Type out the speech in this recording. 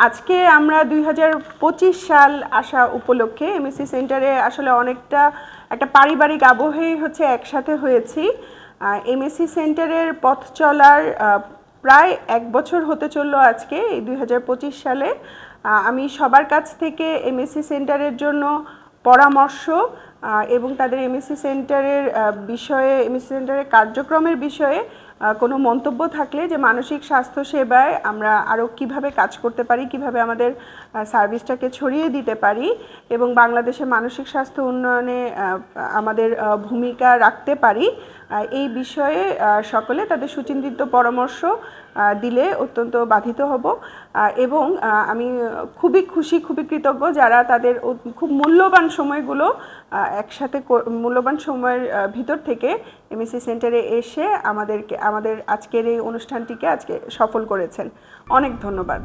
আজকে আমরা 2025 সাল আসা উপলক্ষে এমএসসি সেন্টারে আসলে অনেকটা একটা পারিবারিক আবহেই হচ্ছে একসাথে হয়েছি। এমএসসি সেন্টারের পথ চলার প্রায় 1 বছর হতে চললো আজকে এই 2025 সালে। আমি সবার কাছ থেকে এমএসসি সেন্টারের জন্য পরামর্শ এবং তাদের এমএসসি সেন্টারের বিষয়ে, এমএসসি সেন্টারের কার্যক্রমের বিষয়ে কোনো মন্তব্য থাকলে যে মানসিক স্বাস্থ্য সেবায় আমরা আরও কিভাবে কাজ করতে পারি, কিভাবে আমাদের সার্ভিসটাকে ছড়িয়ে দিতে পারি এবং বাংলাদেশে মানসিক স্বাস্থ্য উন্নয়নে আমাদের ভূমিকা রাখতে পারি, এই বিষয়ে সকলে তাদের সুচিন্তিত পরামর্শ দিলে অত্যন্ত বাধিত হব। এবং আমি খুবই খুশি, খুবই কৃতজ্ঞ যারা তাদের খুব মূল্যবান সময়গুলো একসাথে, মূল্যবান সময়ের ভিতর থেকে এমএসসি সেন্টারে এসে আমাদের আজকের এই অনুষ্ঠানটিকে আজকে সফল করেছেন। অনেক ধন্যবাদ।